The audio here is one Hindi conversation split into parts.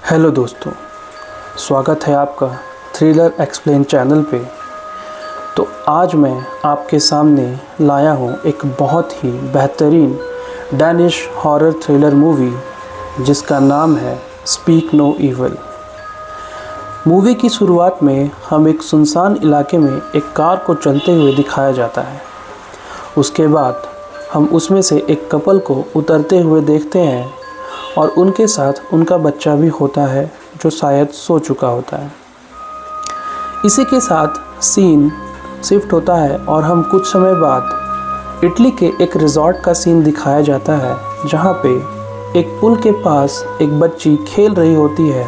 हेलो दोस्तों, स्वागत है आपका थ्रिलर एक्सप्लेन चैनल पे। तो आज मैं आपके सामने लाया हूँ एक बहुत ही बेहतरीन डैनिश हॉरर थ्रिलर मूवी जिसका नाम है स्पीक नो इविल। मूवी की शुरुआत में हम एक सुनसान इलाके में एक कार को चलते हुए दिखाया जाता है। उसके बाद हम उसमें से एक कपल को उतरते हुए देखते हैं और उनके साथ उनका बच्चा भी होता है जो शायद सो चुका होता है। इसी के साथ सीन शिफ्ट होता है और हम कुछ समय बाद इटली के एक रिजॉर्ट का सीन दिखाया जाता है जहाँ पे एक पुल के पास एक बच्ची खेल रही होती है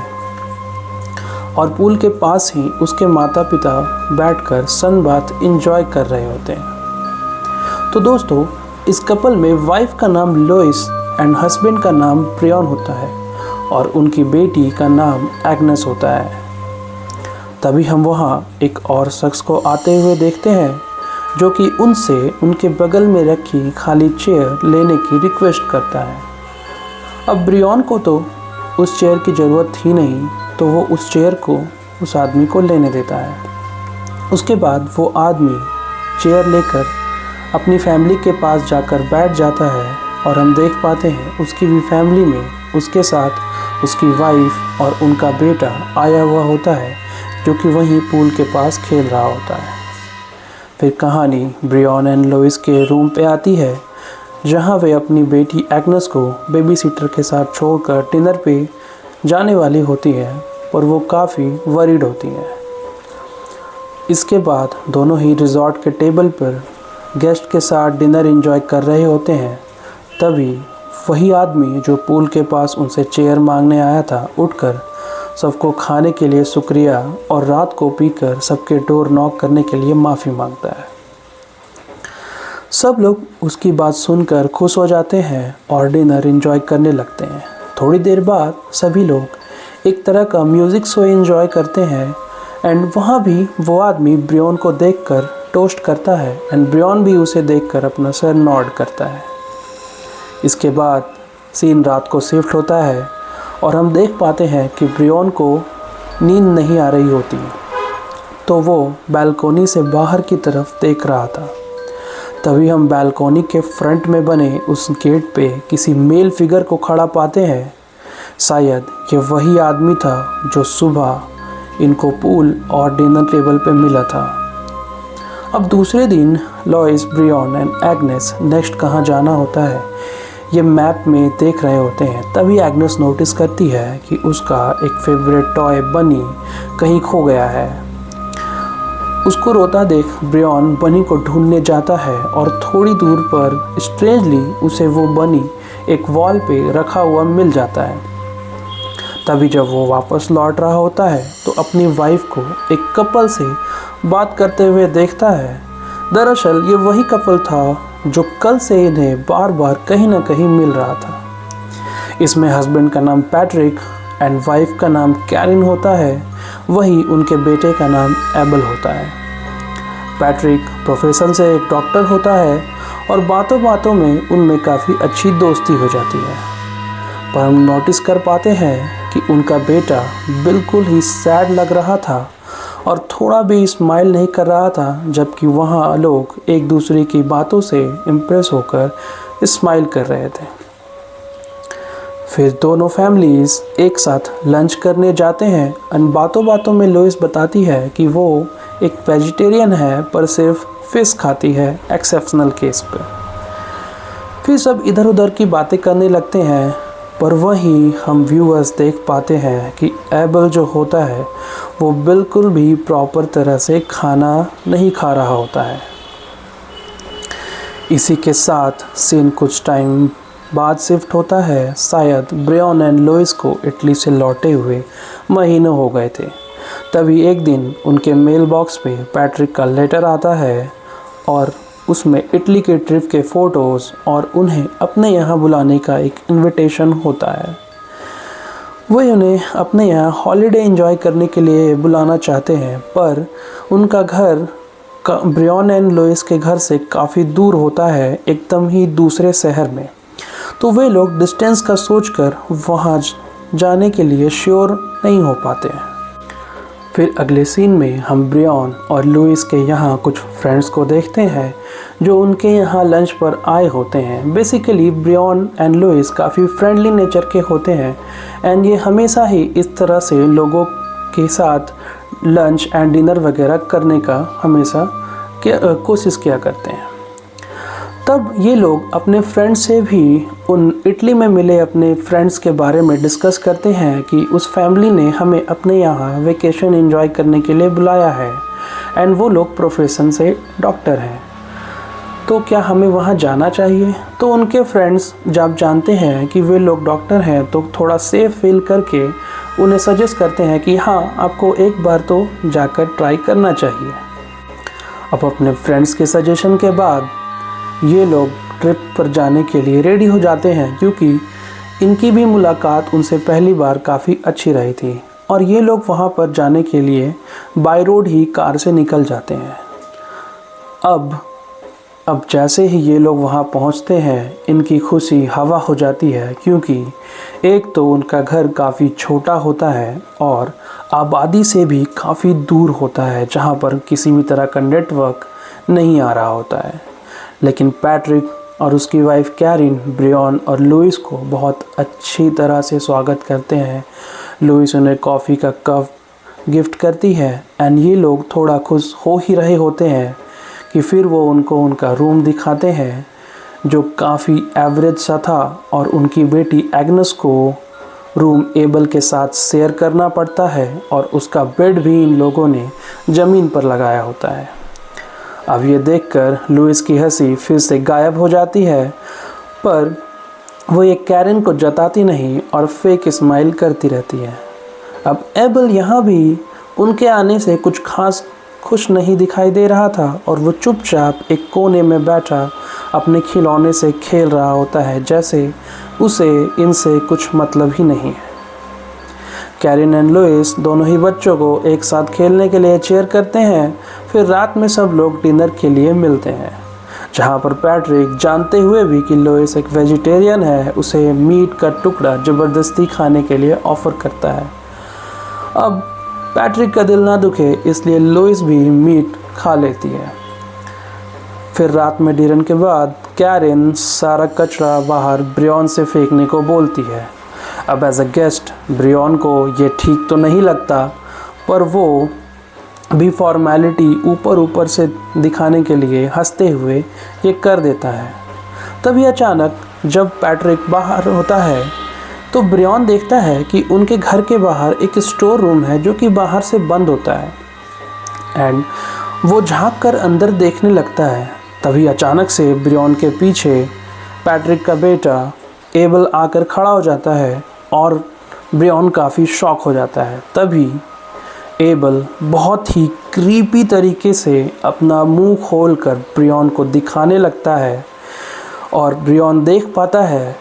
और पुल के पास ही उसके माता पिता बैठकर सन बाथ एंजॉय कर रहे होते हैं। तो दोस्तों, इस कपल में वाइफ का नाम लोइस एंड हस्बैंड का नाम ब्रियन होता है और उनकी बेटी का नाम एग्नेस होता है। तभी हम वहाँ एक और शख्स को आते हुए देखते हैं जो कि उनसे उनके बगल में रखी खाली चेयर लेने की रिक्वेस्ट करता है। अब ब्रियन को तो उस चेयर की ज़रूरत थी नहीं, तो वो उस चेयर को उस आदमी को लेने देता है। उसके बाद वो आदमी चेयर लेकर अपनी फैमिली के पास जाकर बैठ जाता है और हम देख पाते हैं उसकी भी फैमिली में उसके साथ उसकी वाइफ और उनका बेटा आया हुआ होता है जो कि वहीं पूल के पास खेल रहा होता है। फिर कहानी ब्रियन एंड लोइस के रूम पे आती है जहां वे अपनी बेटी एग्नेस को बेबी सीटर के साथ छोड़कर डिनर पे जाने वाली होती है, पर वो काफ़ी वरीड होती हैं। इसके बाद दोनों ही रिजॉर्ट के टेबल पर गेस्ट के साथ डिनर एंजॉय कर रहे होते हैं। तभी वही आदमी जो पूल के पास उनसे चेयर मांगने आया था उठकर सबको खाने के लिए शुक्रिया और रात को पीकर सबके डोर नॉक करने के लिए माफ़ी मांगता है। सब लोग उसकी बात सुनकर खुश हो जाते हैं और डिनर एंजॉय करने लगते हैं। थोड़ी देर बाद सभी लोग एक तरह का म्यूज़िक शो एंजॉय करते हैं एंड वहाँ भी वो आदमी ब्रियन को देखकर टोस्ट करता है एंड ब्रियन भी उसे देखकर अपना सर नॉड करता है। इसके बाद सीन रात को शिफ्ट होता है और हम देख पाते हैं कि ब्रियन को नींद नहीं आ रही होती, तो वो बालकोनी से बाहर की तरफ देख रहा था। तभी हम बालकोनी के फ्रंट में बने उस गेट पे किसी मेल फिगर को खड़ा पाते हैं। शायद ये वही आदमी था जो सुबह इनको पूल और डिनर टेबल पे मिला था। अब दूसरे दिन Lois, Brian and Agnes next कहाँ जाना होता है ये मैप में देख रहे होते हैं। तभी एग्नेस नोटिस करती है कि उसका एक फेवरेट टॉय बनी कहीं खो गया है। उसको रोता देख ब्रियन बनी को ढूंढने जाता है और थोड़ी दूर पर स्ट्रेंजली उसे वो बनी एक वॉल पे रखा हुआ मिल जाता है। तभी जब वो वापस लौट रहा होता है तो अपनी वाइफ को एक कपल से बात करते हुए देखता है। दरअसल ये वही कपल था जो कल से इन्हें बार बार कहीं ना कहीं मिल रहा था। इसमें हस्बैंड का नाम पैट्रिक एंड वाइफ का नाम कैरिन होता है, वहीं उनके बेटे का नाम एबल होता है। पैट्रिक प्रोफेशन से एक डॉक्टर होता है और बातों बातों में उनमें काफ़ी अच्छी दोस्ती हो जाती है। पर हम नोटिस कर पाते हैं कि उनका बेटा बिल्कुल ही सैड लग रहा था और थोड़ा भी स्माइल नहीं कर रहा था, जबकि वहाँ लोग एक दूसरे की बातों से इम्प्रेस होकर स्माइल कर रहे थे। फिर दोनों फैमिलीज़ एक साथ लंच करने जाते हैं और बातों बातों में लोइस बताती है कि वो एक वेजिटेरियन है पर सिर्फ फिश खाती है एक्सेप्शनल केस पे। फिर सब इधर उधर की बातें करने लगते हैं, पर वहीं हम व्यूअर्स देख पाते हैं कि एबल जो होता है वो बिल्कुल भी प्रॉपर तरह से खाना नहीं खा रहा होता है। इसी के साथ सीन कुछ टाइम बाद शिफ्ट होता है। शायद ब्रियन एंड लोइस को इटली से लौटे हुए महीनों हो गए थे। तभी एक दिन उनके मेल बॉक्स में पैट्रिक का लेटर आता है और उसमें इटली के ट्रिप के फ़ोटोज़ और उन्हें अपने यहाँ बुलाने का एक इनविटेशन होता है। वह उन्हें अपने यहाँ हॉलिडे एंजॉय करने के लिए बुलाना चाहते हैं, पर उनका घर ब्रियन एंड लोइस के घर से काफ़ी दूर होता है, एकदम ही दूसरे शहर में। तो वे लोग डिस्टेंस का सोचकर वहाँ जाने के लिए श्योर नहीं हो पाते हैं। फिर अगले सीन में हम ब्रियॉन और लुइस के यहाँ कुछ फ्रेंड्स को देखते हैं जो उनके यहाँ लंच पर आए होते हैं। बेसिकली ब्रियॉन एंड लुइस काफ़ी फ्रेंडली नेचर के होते हैं एंड ये हमेशा ही इस तरह से लोगों के साथ लंच एंड डिनर वगैरह करने का हमेशा कोशिश किया करते हैं। तब ये लोग अपने फ्रेंड्स से भी उन इटली में मिले अपने फ्रेंड्स के बारे में डिस्कस करते हैं कि उस फैमिली ने हमें अपने यहाँ वेकेशन एंजॉय करने के लिए बुलाया है एंड वो लोग प्रोफेशन से डॉक्टर हैं, तो क्या हमें वहाँ जाना चाहिए। तो उनके फ्रेंड्स जब जानते हैं कि वे लोग डॉक्टर हैं तो थोड़ा सेफ फील करके उन्हें सजेस्ट करते हैं कि हाँ, आपको एक बार तो जाकर ट्राई करना चाहिए। अब अपने फ्रेंड्स के सजेशन के बाद ये लोग ट्रिप पर जाने के लिए रेडी हो जाते हैं, क्योंकि इनकी भी मुलाकात उनसे पहली बार काफ़ी अच्छी रही थी और ये लोग वहाँ पर जाने के लिए बाय रोड ही कार से निकल जाते हैं। अब जैसे ही ये लोग वहाँ पहुँचते हैं इनकी खुशी हवा हो जाती है, क्योंकि एक तो उनका घर काफ़ी छोटा होता है और आबादी से भी काफ़ी दूर होता है, जहाँ पर किसी भी तरह का नेटवर्क नहीं आ रहा होता है। लेकिन पैट्रिक और उसकी वाइफ कैरिन ब्रियॉन और लुइस को बहुत अच्छी तरह से स्वागत करते हैं। लुइस उन्हें कॉफ़ी का कप गिफ्ट करती है एंड ये लोग थोड़ा खुश हो ही रहे होते हैं कि फिर वो उनको उनका रूम दिखाते हैं जो काफ़ी एवरेज सा था और उनकी बेटी एग्नेस को रूम एबल के साथ शेयर करना पड़ता है और उसका बेड भी इन लोगों ने ज़मीन पर लगाया होता है। अब ये देखकर लुइस की हंसी फिर से गायब हो जाती है, पर वो ये कैरिन को जताती नहीं और फेक स्माइल करती रहती है। अब एबल यहाँ भी उनके आने से कुछ खास खुश नहीं दिखाई दे रहा था और वो चुपचाप एक कोने में बैठा अपने खिलौने से खेल रहा होता है, जैसे उसे इनसे कुछ मतलब ही नहीं है। कैरिन एंड लुइस दोनों ही बच्चों को एक साथ खेलने के लिए चेयर करते हैं। फिर रात में सब लोग डिनर के लिए मिलते हैं, जहाँ पर पैट्रिक जानते हुए भी कि लुइस एक वेजिटेरियन है उसे मीट का टुकड़ा ज़बरदस्ती खाने के लिए ऑफ़र करता है। अब पैट्रिक का दिल ना दुखे इसलिए लुइस भी मीट खा लेती है। फिर रात में डिनर के बाद कैरिन सारा कचरा बाहर ब्रियॉन से फेंकने को बोलती है। अब एज अ गेस्ट ब्रियॉन को ये ठीक तो नहीं लगता, पर वो भी फॉर्मेलिटी ऊपर से दिखाने के लिए हंसते हुए ये कर देता है। तभी अचानक जब पैट्रिक बाहर होता है तो ब्रियॉन देखता है कि उनके घर के बाहर एक स्टोर रूम है जो कि बाहर से बंद होता है एंड वो झांक कर अंदर देखने लगता है। तभी अचानक से ब्रियॉन के पीछे पैट्रिक का बेटा एबल आकर खड़ा हो जाता है और ब्रियॉन काफ़ी शॉक हो जाता है। तभी एबल बहुत ही क्रीपी तरीके से अपना मुंह खोलकर ब्रियॉन को दिखाने लगता है और ब्रियॉन देख पाता है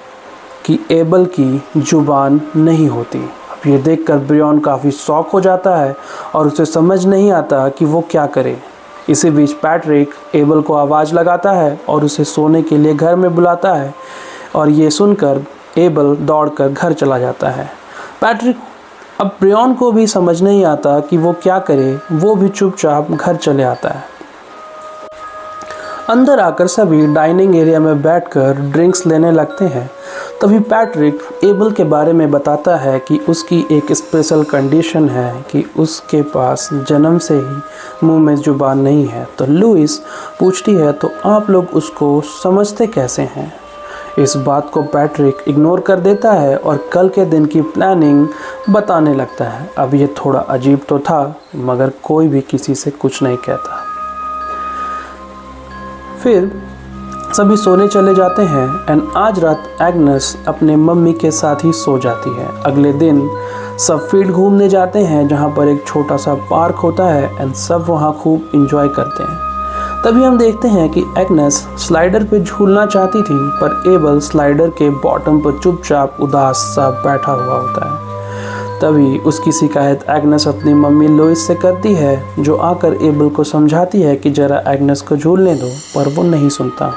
कि एबल की जुबान नहीं होती। अब ये देखकर ब्रियॉन काफ़ी शॉक हो जाता है और उसे समझ नहीं आता कि वो क्या करे। इसी बीच पैट्रिक एबल को आवाज़ लगाता है और उसे सोने के लिए घर में बुलाता है और ये सुनकर एबल दौड़कर घर चला जाता है। पैट्रिक अब ब्रियॉन को भी समझ नहीं आता कि वो क्या करे, वो भी चुपचाप घर चले आता है। अंदर आकर सभी डाइनिंग एरिया में बैठकर ड्रिंक्स लेने लगते हैं। तभी पैट्रिक एबल के बारे में बताता है कि उसकी एक स्पेशल कंडीशन है कि उसके पास जन्म से ही मुंह में जुबान नहीं है। तो लुइस पूछती है तो आप लोग उसको समझते कैसे हैं। इस बात को पैट्रिक इग्नोर कर देता है और कल के दिन की प्लानिंग बताने लगता है। अब ये थोड़ा अजीब तो था, मगर कोई भी किसी से कुछ नहीं कहता। फिर सभी सोने चले जाते हैं एंड आज रात एग्नेस अपने मम्मी के साथ ही सो जाती है। अगले दिन सब फील्ड घूमने जाते हैं, जहाँ पर एक छोटा सा पार्क होता है एंड सब वहाँ खूब इंजॉय करते हैं। तभी हम देखते हैं कि एग्नेस स्लाइडर पे झूलना चाहती थी, पर एबल स्लाइडर के बॉटम पर चुपचाप उदास सा बैठा हुआ होता है। तभी उसकी शिकायत एग्नेस अपनी मम्मी लुइस से करती है, जो आकर एबल को समझाती है कि ज़रा एग्नेस को झूलने दो, पर वो नहीं सुनता।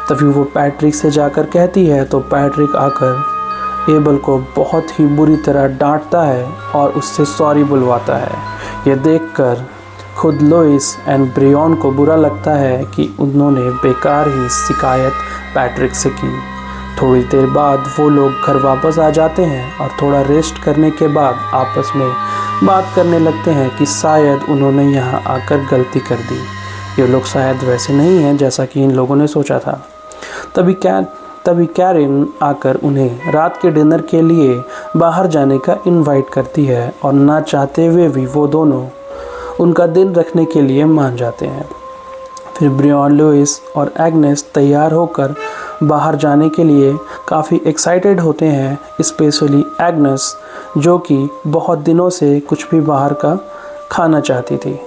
तभी वो पैट्रिक से जाकर कहती है तो पैट्रिक आकर एबल को बहुत ही बुरी तरह डांटता है और उससे सॉरी बुलवाता है। यह देखकर खुद लुइस एंड ब्रियन को बुरा लगता है कि उन्होंने बेकार ही शिकायत पैट्रिक से की। थोड़ी देर बाद वो लोग घर वापस आ जाते हैं और थोड़ा रेस्ट करने के बाद आपस में बात करने लगते हैं कि शायद उन्होंने यहाँ आकर गलती कर दी। ये लोग शायद वैसे नहीं हैं जैसा कि इन लोगों ने सोचा था। तभी कैरिन आकर उन्हें रात के डिनर के लिए बाहर जाने का इनवाइट करती है और ना चाहते हुए भी वो दोनों उनका दिल रखने के लिए मान जाते हैं। फिर ब्रियन, लुइस और एग्नेस तैयार होकर बाहर जाने के लिए काफ़ी एक्साइटेड होते हैं, स्पेशली एग्नेस जो कि बहुत दिनों से कुछ भी बाहर का खाना चाहती थी।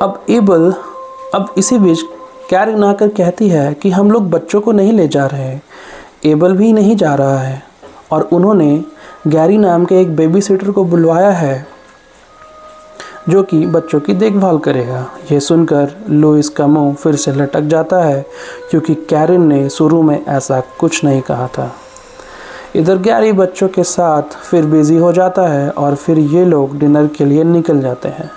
अब इसी बीच कैरिन आकर कहती है कि हम लोग बच्चों को नहीं ले जा रहे हैं, एबल भी नहीं जा रहा है और उन्होंने गैरी नाम के एक बेबी सिटर को बुलवाया है जो कि बच्चों की देखभाल करेगा। यह सुनकर लुइस का मुंह फिर से लटक जाता है क्योंकि कैरिन ने शुरू में ऐसा कुछ नहीं कहा था। इधर गैरी बच्चों के साथ फिर बिजी हो जाता है और फिर ये लोग डिनर के लिए निकल जाते हैं।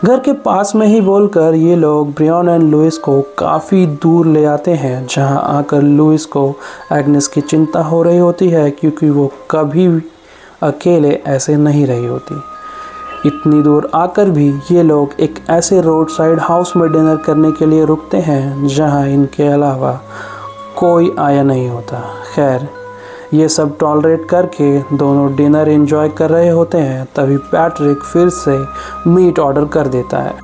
घर के पास में ही बोलकर ये लोग ब्रियन एंड लुइस को काफ़ी दूर ले आते हैं, जहां आकर लुइस को एग्नेस की चिंता हो रही होती है क्योंकि वो कभी अकेले ऐसे नहीं रही होती। इतनी दूर आकर भी ये लोग एक ऐसे रोड साइड हाउस में डिनर करने के लिए रुकते हैं जहां इनके अलावा कोई आया नहीं होता। खैर, ये सब टॉलरेट करके दोनों डिनर एंजॉय कर रहे होते हैं, तभी पैट्रिक फिर से मीट ऑर्डर कर देता है।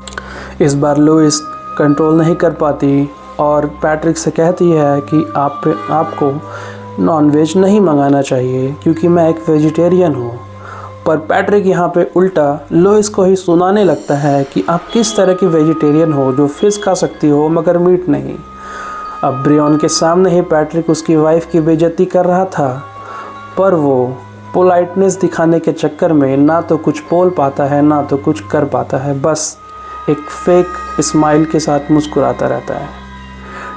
इस बार लुइस कंट्रोल नहीं कर पाती और पैट्रिक से कहती है कि आपको नॉनवेज नहीं मंगाना चाहिए क्योंकि मैं एक वेजिटेरियन हूँ। पर पैट्रिक यहाँ पे उल्टा लुइस को ही सुनाने लगता है कि आप किस तरह की वेजिटेरियन हो जो फिश खा सकती हो मगर मीट नहीं। अब ब्रियन के सामने ही पैट्रिक उसकी वाइफ की बेइज्जती कर रहा था, पर वो पोलाइटनेस दिखाने के चक्कर में ना तो कुछ बोल पाता है ना तो कुछ कर पाता है, बस एक फेक स्माइल के साथ मुस्कुराता रहता है।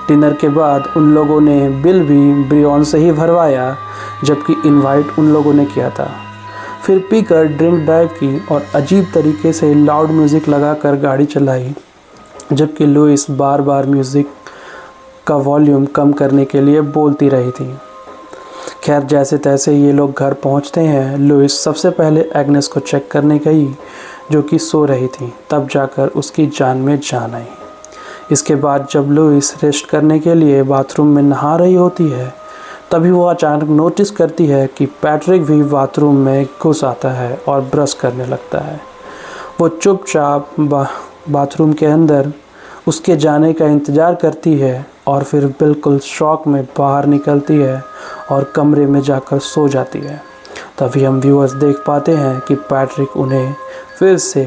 डिनर के बाद उन लोगों ने बिल भी ब्रियन से ही भरवाया जबकि इनवाइट उन लोगों ने किया था। फिर पीकर ड्रिंक ड्राइव की और अजीब तरीके से लाउड म्यूज़िक लगाकर गाड़ी चलाई जबकि लुइस बार बार म्यूज़िक का वॉल्यूम कम करने के लिए बोलती रही थी। खैर, जैसे तैसे ये लोग घर पहुंचते हैं। लुइस सबसे पहले एग्नेस को चेक करने गई जो कि सो रही थी, तब जाकर उसकी जान में जान आई। इसके बाद जब लुइस रेस्ट करने के लिए बाथरूम में नहा रही होती है तभी वो अचानक नोटिस करती है कि पैट्रिक भी बाथरूम में घुस आता है और ब्रश करने लगता है। वो चुपचाप बाथरूम के अंदर उसके जाने का इंतज़ार करती है और फिर बिल्कुल शॉक में बाहर निकलती है और कमरे में जाकर सो जाती है। तभी हम व्यूअर्स देख पाते हैं कि पैट्रिक उन्हें फिर से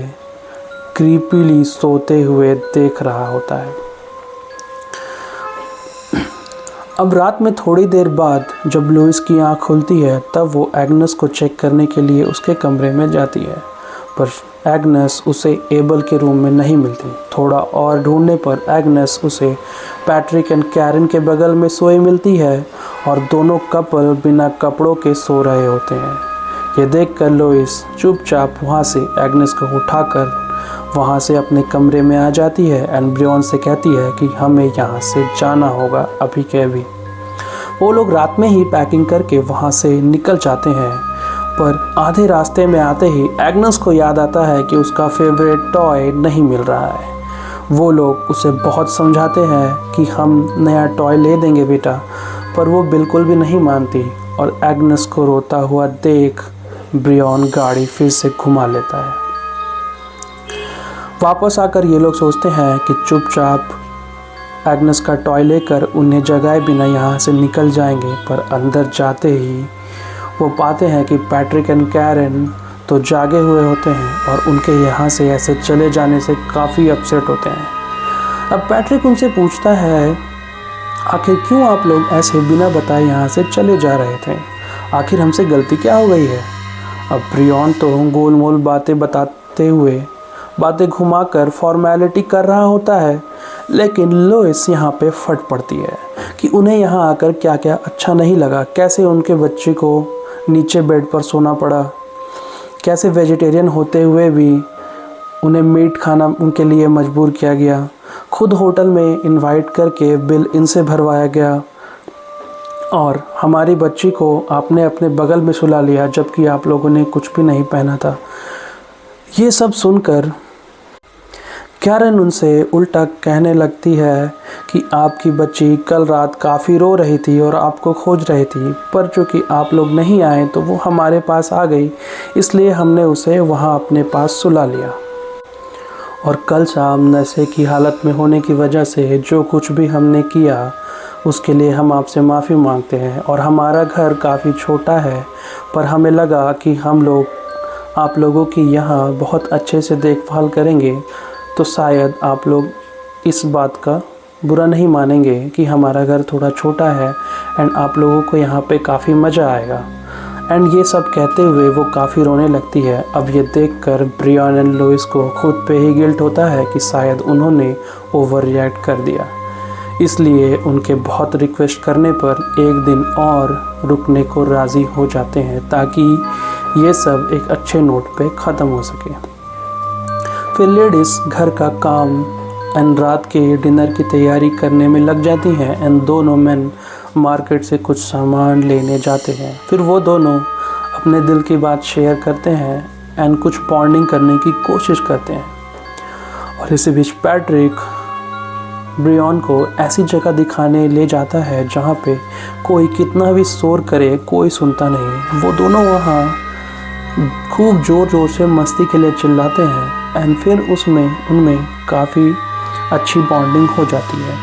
क्रीपीली सोते हुए देख रहा होता है। अब रात में थोड़ी देर बाद जब लुइस की आँख खुलती है तब वो एग्नेस को चेक करने के लिए उसके कमरे में जाती है, पर एग्नेस उसे एबल के रूम में नहीं मिलती। थोड़ा और ढूंढने पर एग्नेस उसे पैट्रिक एंड कैरिन के बगल में सोई मिलती है और दोनों कपल बिना कपड़ों के सो रहे होते हैं। ये देखकर लुइस चुपचाप वहाँ से एग्नेस को उठाकर वहाँ से अपने कमरे में आ जाती है एंड ब्रियन से कहती है कि हमें यहाँ से जाना होगा अभी के अभी। वो लोग रात में ही पैकिंग करके वहाँ से निकल जाते हैं, पर आधे रास्ते में आते ही एग्नेस को याद आता है कि उसका फेवरेट टॉय नहीं मिल रहा है। वो लोग उसे बहुत समझाते हैं कि हम नया टॉय ले देंगे बेटा, पर वो बिल्कुल भी नहीं मानती और एग्नेस को रोता हुआ देख ब्रियन गाड़ी फिर से घुमा लेता है। वापस आकर ये लोग सोचते हैं कि चुपचाप एग्नेस का टॉय लेकर उन्हें जगाए बिना यहाँ से निकल जाएंगे, पर अंदर जाते ही वो पाते हैं कि पैट्रिक एंड कैरिन तो जागे हुए होते हैं और उनके यहाँ से ऐसे चले जाने से काफ़ी अपसेट होते हैं। अब पैट्रिक उनसे पूछता है आखिर क्यों आप लोग ऐसे बिना बताए यहाँ से चले जा रहे थे, आखिर हमसे गलती क्या हो गई है। अब ब्रियन तो गोल मोल बातें बताते हुए बातें घुमाकर फॉर्मेलिटी कर रहा होता है, लेकिन लोइस यहाँ पे फट पड़ती है कि उन्हें यहाँ आकर क्या क्या अच्छा नहीं लगा, कैसे उनके बच्चे को नीचे बेड पर सोना पड़ा, कैसे वेजिटेरियन होते हुए भी उन्हें मीट खाना उनके लिए मजबूर किया गया, खुद होटल में इनवाइट करके बिल इनसे भरवाया गया और हमारी बच्ची को आपने अपने बगल में सुला लिया जबकि आप लोगों ने कुछ भी नहीं पहना था। ये सब सुनकर कैरन उनसे उल्टा कहने लगती है कि आपकी बच्ची कल रात काफ़ी रो रही थी और आपको खोज रही थी, पर चूँकि आप लोग नहीं आए तो वो हमारे पास आ गई, इसलिए हमने उसे वहाँ अपने पास सुला लिया। और कल शाम नशे की हालत में होने की वजह से जो कुछ भी हमने किया उसके लिए हम आपसे माफ़ी मांगते हैं। और हमारा घर काफ़ी छोटा है, पर हमें लगा कि हम लोग आप लोगों की यहाँ बहुत अच्छे से देखभाल करेंगे, तो शायद आप लोग इस बात का बुरा नहीं मानेंगे कि हमारा घर थोड़ा छोटा है एंड आप लोगों को यहाँ पे काफ़ी मज़ा आएगा। एंड ये सब कहते हुए वो काफ़ी रोने लगती है। अब ये देखकर ब्रियन एंड लोइस को खुद पे ही गिल्ट होता है कि शायद उन्होंने ओवर रिएक्ट कर दिया, इसलिए उनके बहुत रिक्वेस्ट करने पर एक दिन और रुकने को राज़ी हो जाते हैं ताकि ये सब एक अच्छे नोट पे ख़त्म हो सके। फिर लेडीज़ घर का काम एंड रात के डिनर की तैयारी करने में लग जाती हैं एंड दोनों मैन मार्केट से कुछ सामान लेने जाते हैं। फिर वो दोनों अपने दिल की बात शेयर करते हैं एंड कुछ बॉन्डिंग करने की कोशिश करते हैं। और इसी बीच पैट्रिक ब्रियन को ऐसी जगह दिखाने ले जाता है जहाँ पे कोई कितना भी शोर करे कोई सुनता नहीं। वो दोनों वहाँ खूब ज़ोर ज़ोर से मस्ती के लिए चिल्लाते हैं एंड फिर उनमें काफ़ी अच्छी बॉन्डिंग हो जाती है।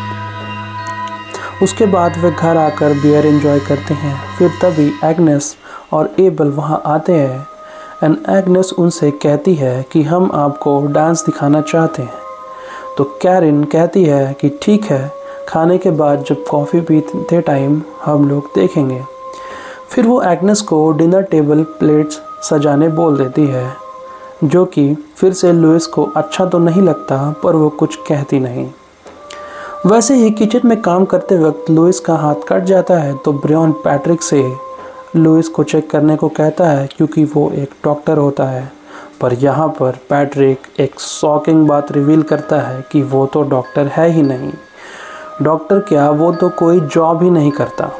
उसके बाद वे घर आकर बियर एंजॉय करते हैं। फिर तभी एग्नेस और एबल वहाँ आते हैं एंड एग्नेस उनसे कहती है कि हम आपको डांस दिखाना चाहते हैं। तो कैरन कहती है कि ठीक है, खाने के बाद जब कॉफ़ी पीते टाइम हम लोग देखेंगे। फिर वो एग्नेस को डिनर टेबल प्लेट्स सजाने बोल देती है, जो कि फिर से लुइस को अच्छा तो नहीं लगता, पर वो कुछ कहती नहीं। वैसे ही किचन में काम करते वक्त लुइस का हाथ कट जाता है तो ब्रियन पैट्रिक से लुइस को चेक करने को कहता है क्योंकि वो एक डॉक्टर होता है। पर यहाँ पर पैट्रिक एक शॉकिंग बात रिवील करता है कि वो तो डॉक्टर है ही नहीं। डॉक्टर क्या, वो तो कोई जॉब ही नहीं करता।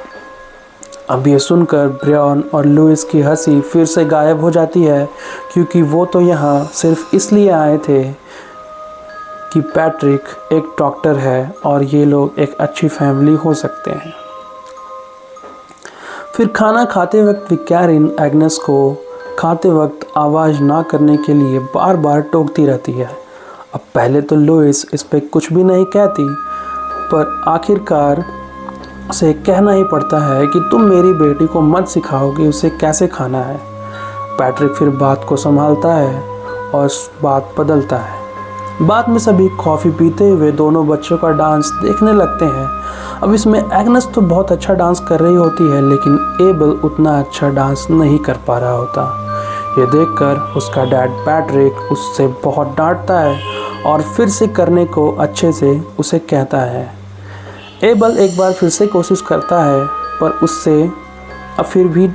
अब ये सुनकर ब्रियन और लुइस की हंसी फिर से गायब हो जाती है क्योंकि वो तो यहाँ सिर्फ इसलिए आए थे कि पैट्रिक एक डॉक्टर है और ये लोग एक अच्छी फैमिली हो सकते हैं। फिर खाना खाते वक्त कैरन एग्नेस को खाते वक्त आवाज़ ना करने के लिए बार बार टोकती रहती है। अब पहले तो लुइस इस पर कुछ भी नहीं कहती, पर आखिरकार उसे कहना ही पड़ता है कि तुम मेरी बेटी को मत सिखाओ कि उसे कैसे खाना है। पैट्रिक फिर बात को संभालता है और बात बदलता है। बाद में सभी कॉफ़ी पीते हुए दोनों बच्चों का डांस देखने लगते हैं। अब इसमें एग्नेस तो बहुत अच्छा डांस कर रही होती है, लेकिन एबल उतना अच्छा डांस नहीं कर पा रहा होता। ये देखकर उसका डैड पैट्रिक उससे बहुत डांटता है और फिर से करने को अच्छे से उसे कहता है। एबल एक बार फिर से कोशिश करता है, पर उससे अब फिर भी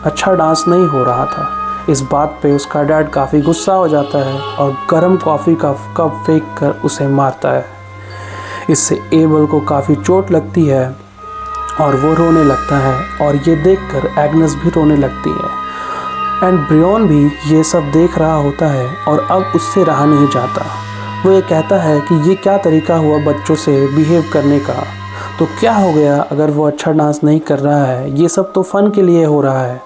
अच्छा डांस नहीं हो रहा था। इस बात पे उसका डैड काफ़ी गुस्सा हो जाता है और गर्म कॉफ़ी का कप फेंक कर उसे मारता है। इससे एबल को काफ़ी चोट लगती है और वो रोने लगता है और ये देखकर एग्नेस भी रोने लगती है एंड ब्रियन भी ये सब देख रहा होता है और अब उससे रहा नहीं जाता। वो ये कहता है कि ये क्या तरीका हुआ बच्चों से बिहेव करने का, तो क्या हो गया अगर वो अच्छा डांस नहीं कर रहा है, ये सब तो फ़न के लिए हो रहा है।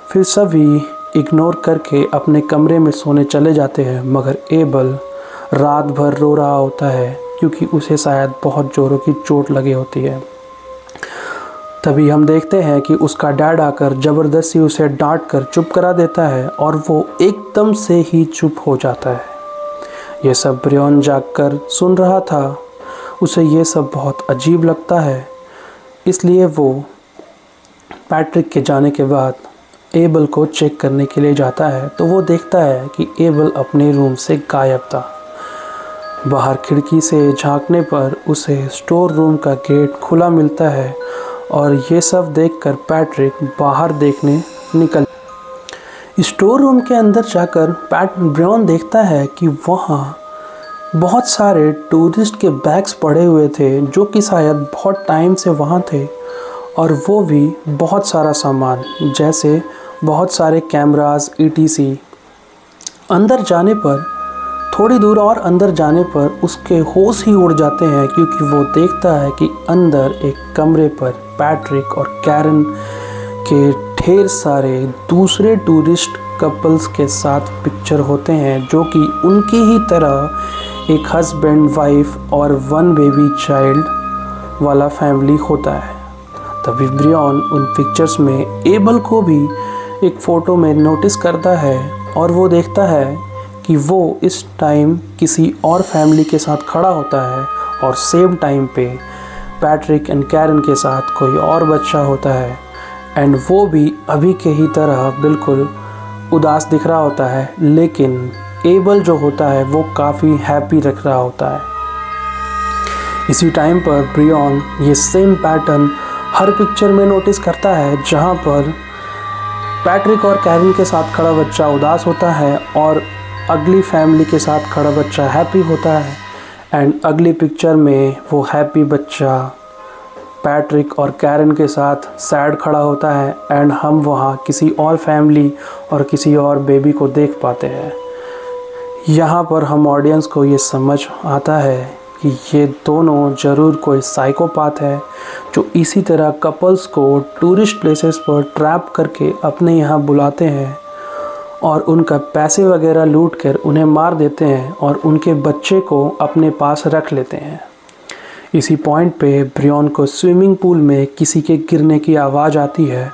फिर सभी इग्नोर करके अपने कमरे में सोने चले जाते हैं, मगर एबल रात भर रो रहा होता है क्योंकि उसे शायद बहुत ज़ोरों की चोट लगी होती है। तभी हम देखते हैं कि उसका डैड आकर ज़बरदस्ती उसे डांट कर चुप करा देता है और वो एकदम से ही चुप हो जाता है। ये सब ब्रियन जागकर सुन रहा था। उसे ये सब बहुत अजीब लगता है, इसलिए वो पैट्रिक के जाने के बाद एबल को चेक करने के लिए जाता है तो वो देखता है कि एबल अपने रूम से गायब था। बाहर खिड़की से झांकने पर उसे स्टोर रूम का गेट खुला मिलता है और ये सब देखकर पैट्रिक बाहर देखने निकल। स्टोर रूम के अंदर जाकर ब्रियन देखता है कि वहाँ बहुत सारे टूरिस्ट के बैग्स पड़े हुए थे जो कि शायद बहुत टाइम से वहाँ थे, और वो भी बहुत सारा सामान जैसे बहुत सारे कैमरास ETC। अंदर जाने पर थोड़ी दूर और अंदर जाने पर उसके होश ही उड़ जाते हैं क्योंकि वो देखता है कि अंदर एक कमरे पर पैट्रिक और कैरन के ढेर सारे दूसरे टूरिस्ट कपल्स के साथ पिक्चर होते हैं जो कि उनकी ही तरह एक हस्बैंड वाइफ और 1 बेबी चाइल्ड वाला फैमिली होता है। तभी ब्रियन उन पिक्चर्स में एबल को भी एक फ़ोटो में नोटिस करता है और वो देखता है कि वो इस टाइम किसी और फैमिली के साथ खड़ा होता है और सेम टाइम पे पैट्रिक एंड कैरन के साथ कोई और बच्चा होता है एंड वो भी अभी के ही तरह बिल्कुल उदास दिख रहा होता है, लेकिन एबल जो होता है वो काफ़ी हैप्पी रख रहा होता है। इसी टाइम पर ब्रियन ये सेम पैटर्न हर पिक्चर में नोटिस करता है जहाँ पर पैट्रिक और कैरन के साथ खड़ा बच्चा उदास होता है और अगली फैमिली के साथ खड़ा बच्चा हैप्पी होता है एंड अगली पिक्चर में वो हैप्पी बच्चा पैट्रिक और कैरन के साथ सैड खड़ा होता है एंड हम वहाँ किसी और फैमिली और किसी और बेबी को देख पाते हैं। यहाँ पर हम ऑडियंस को ये समझ आता है कि ये दोनों ज़रूर कोई साइकोपाथ है जो इसी तरह कपल्स को टूरिस्ट प्लेसेस पर ट्रैप करके अपने यहाँ बुलाते हैं और उनका पैसे वगैरह लूट कर उन्हें मार देते हैं और उनके बच्चे को अपने पास रख लेते हैं। इसी पॉइंट पे ब्रियन को स्विमिंग पूल में किसी के गिरने की आवाज़ आती है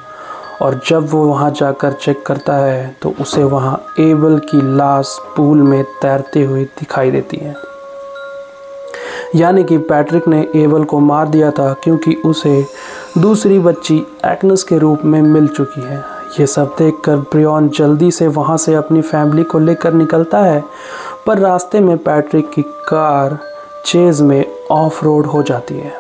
और जब वो वहाँ जाकर चेक करता है तो उसे वहाँ एबल की लाश पूल में तैरते हुए दिखाई देती है। यानी कि पैट्रिक ने एबल को मार दिया था क्योंकि उसे दूसरी बच्ची एग्नेस के रूप में मिल चुकी है। ये सब देखकर ब्रियन जल्दी से वहाँ से अपनी फैमिली को लेकर निकलता है, पर रास्ते में पैट्रिक की कार चेज़ में ऑफ रोड हो जाती है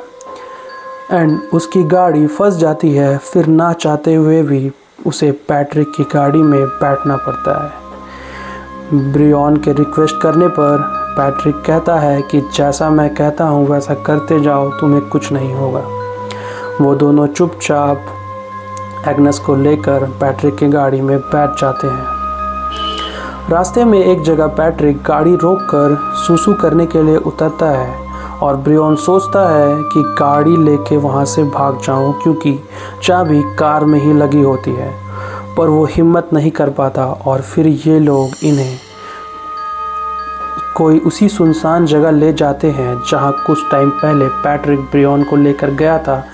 एंड उसकी गाड़ी फंस जाती है। फिर ना चाहते हुए भी उसे पैट्रिक की गाड़ी में बैठना पड़ता है। ब्रियन के रिक्वेस्ट करने पर पैट्रिक कहता है कि जैसा मैं कहता हूँ वैसा करते जाओ, तुम्हें कुछ नहीं होगा। वो दोनों चुपचाप एग्नेस को लेकर पैट्रिक की गाड़ी में बैठ जाते हैं। रास्ते में एक जगह पैट्रिक गाड़ी रोककर सूसू करने के लिए उतरता है और ब्रियन सोचता है कि गाड़ी लेके वहाँ से भाग जाऊँ क्योंकि चाबी कार में ही लगी होती है, पर वो हिम्मत नहीं कर पाता और फिर ये लोग इन्हें कोई उसी सुनसान जगह ले जाते हैं जहाँ कुछ टाइम पहले पैट्रिक ब्रियन को लेकर गया था,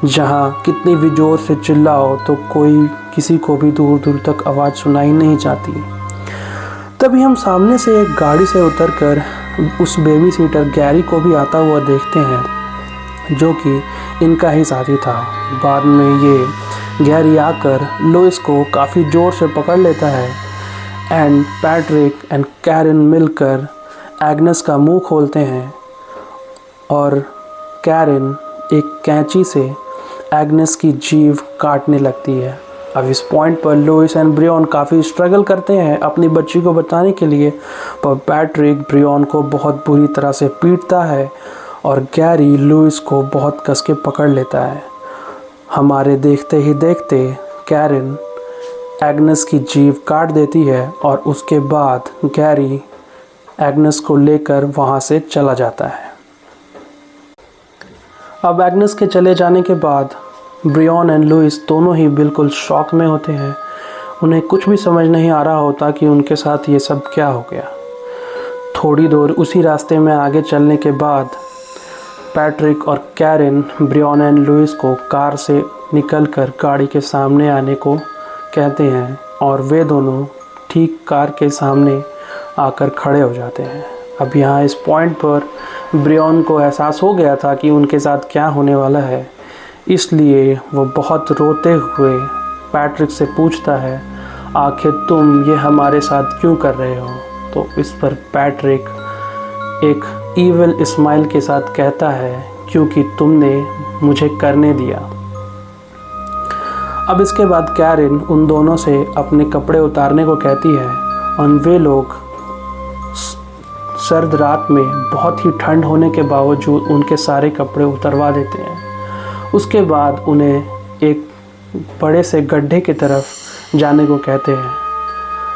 जहाँ कितनी भी ज़ोर से चिल्लाओ तो कोई किसी को भी दूर दूर तक आवाज़ सुनाई नहीं जाती। तभी हम सामने से एक गाड़ी से उतरकर उस बेबी सीटर गैरी को भी आता हुआ देखते हैं जो कि इनका ही साथी था। बाद में ये गैरी आकर लुइस को काफ़ी ज़ोर से पकड़ लेता है एंड पैट्रिक एंड कैरन मिलकर एग्नेस का मुंह खोलते हैं और कैरन एक कैंची से एग्नेस की जीभ काटने लगती है। अब इस पॉइंट पर लुइस एंड ब्रियन काफ़ी स्ट्रगल करते हैं अपनी बच्ची को बचाने के लिए, पर पैट्रिक ब्रियन को बहुत बुरी तरह से पीटता है और गैरी लुइस को बहुत कस के पकड़ लेता है। हमारे देखते ही देखते कैरन एग्नेस की जीभ काट देती है और उसके बाद गैरी एग्नेस को लेकर वहाँ से चला जाता है। अब एग्नेस के चले जाने के बाद ब्रियन एंड लुइस दोनों ही बिल्कुल शॉक में होते हैं। उन्हें कुछ भी समझ नहीं आ रहा होता कि उनके साथ ये सब क्या हो गया। थोड़ी दूर उसी रास्ते में आगे चलने के बाद पैट्रिक और कैरन ब्रियन एंड लुइस को कार से निकलकर गाड़ी के सामने आने को कहते हैं और वे दोनों ठीक कार के सामने आकर खड़े हो जाते हैं। अब यहाँ इस पॉइंट पर ब्रियन को एहसास हो गया था कि उनके साथ क्या होने वाला है, इसलिए वो बहुत रोते हुए पैट्रिक से पूछता है, आखिर तुम ये हमारे साथ क्यों कर रहे हो? तो इस पर पैट्रिक एक ईविल स्माइल के साथ कहता है, क्योंकि तुमने मुझे करने दिया। अब इसके बाद कैरिन उन दोनों से अपने कपड़े उतारने को कहती है और वे लोग सर्द रात में बहुत ही ठंड होने के बावजूद उनके सारे कपड़े उतरवा देते हैं। उसके बाद उन्हें एक बड़े से गड्ढे की तरफ जाने को कहते हैं।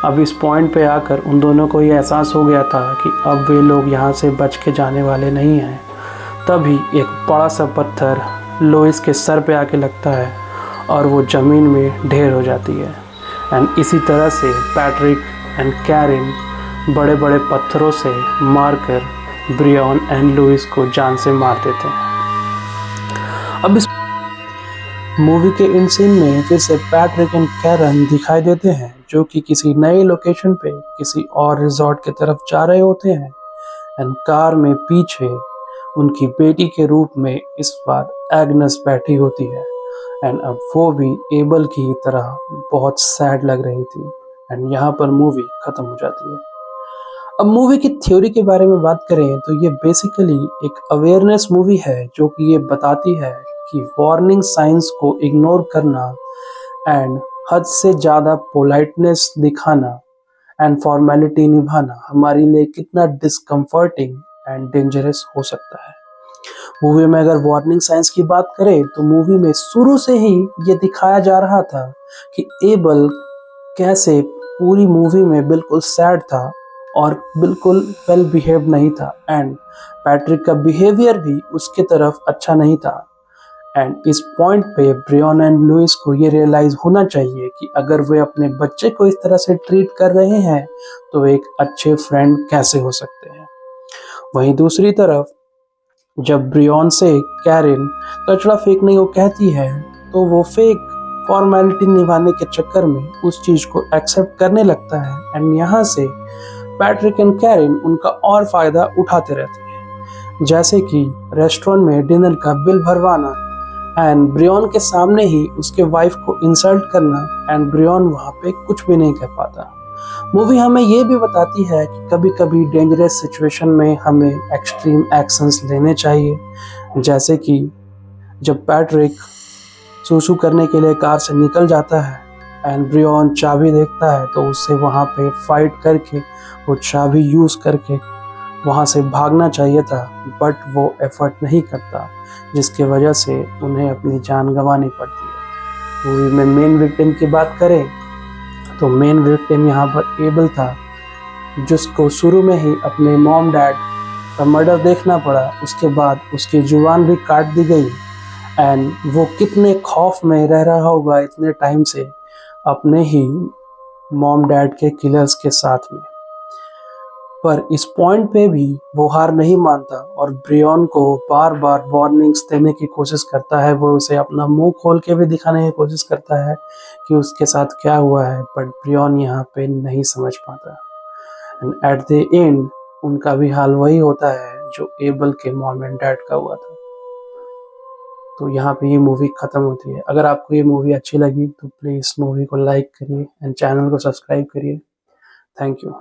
अब इस पॉइंट पे आकर उन दोनों को ये एहसास हो गया था कि अब वे लोग यहाँ से बच के जाने वाले नहीं हैं। तभी एक बड़ा सा पत्थर लोइस के सर पे आके लगता है और वो ज़मीन में ढेर हो जाती है। एंड इसी तरह से पैट्रिक एंड कैरिन बड़े बड़े पत्थरों से मारकर ब्रियन एंड लुइस को जान से मार देते हैं। अब इस मूवी के इन सीन में फिर से पैट्रिक एंड कैरन दिखाई देते हैं, जो कि किसी नए लोकेशन पे किसी और रिजॉर्ट की तरफ जा रहे होते हैं। एंड कार में पीछे उनकी बेटी के रूप में इस बार एग्नेस बैठी होती है। एंड अब वो भी एबल की तरह बहुत सैड लग रही थी। एंड यहाँ पर मूवी खत्म हो जाती है। अब मूवी की थ्योरी के बारे में बात करें तो ये बेसिकली एक अवेयरनेस मूवी है, जो कि ये बताती है कि वार्निंग साइंस को इग्नोर करना एंड हद से ज़्यादा पोलाइटनेस दिखाना एंड फॉर्मेलिटी निभाना हमारे लिए कितना डिस्कम्फर्टिंग एंड डेंजरस हो सकता है। मूवी में अगर वार्निंग साइंस की बात करें तो मूवी में शुरू से ही ये दिखाया जा रहा था कि एबल कैसे पूरी मूवी में बिल्कुल सैड था और बिल्कुल वेल बिहेव नहीं था। एंड पैट्रिक का बिहेवियर भी उसके तरफ अच्छा नहीं था। एंड इस पॉइंट पे ब्रियन एंड लुइस को ये रियलाइज होना चाहिए कि अगर वे अपने बच्चे को इस तरह से ट्रीट कर रहे हैं तो एक अच्छे फ्रेंड कैसे हो सकते हैं। वहीं दूसरी तरफ जब ब्रियन से कैरिन कचरा फेंकने को कहती है तो वो फेक फॉर्मेलिटी निभाने के चक्कर में उस चीज को एक्सेप्ट करने लगता है। एंड यहाँ से पैट्रिक एंड कैरिन उनका और फायदा उठाते रहते हैं, जैसे कि रेस्टोरेंट में डिनर का बिल भरवाना एंड ब्रियन के सामने ही उसके वाइफ को इंसल्ट करना। एंड ब्रियन वहाँ पे कुछ भी नहीं कह पाता। मूवी हमें ये भी बताती है कि कभी कभी डेंजरस सिचुएशन में हमें एक्सट्रीम एक्शंस लेने चाहिए, जैसे कि जब पैट्रिक सूसू करने के लिए कार से निकल जाता है एंड ब्रियन चाबी देखता है तो उससे वहाँ पे फाइट करके वो चाबी यूज़ करके वहाँ से भागना चाहिए था, बट वो एफर्ट नहीं करता, जिसके वजह से उन्हें अपनी जान गंवानी पड़ती है। मूवी में मेन विक्टिम की बात करें तो मेन विक्टिम यहाँ पर एबल था, जिसको शुरू में ही अपने मॉम डैड का मर्डर देखना पड़ा। उसके बाद उसकी जुबान भी काट दी गई एंड वो कितने खौफ में रह रहा होगा इतने टाइम से अपने ही मॉम डैड के किलर्स के साथ में। पर इस पॉइंट पे भी वो हार नहीं मानता और ब्रियन को बार बार वार्निंग्स देने की कोशिश करता है। वो उसे अपना मुंह खोल के भी दिखाने की कोशिश करता है कि उसके साथ क्या हुआ है, बट ब्रियन यहाँ पे नहीं समझ पाता। एंड एट द एंड उनका भी हाल वही होता है जो एबल के मॉम एंड डैड का हुआ था। तो यहाँ पे ये मूवी ख़त्म होती है। अगर आपको ये मूवी अच्छी लगी तो प्लीज़ मूवी को लाइक करिए एंड चैनल को सब्सक्राइब करिए। Thank you.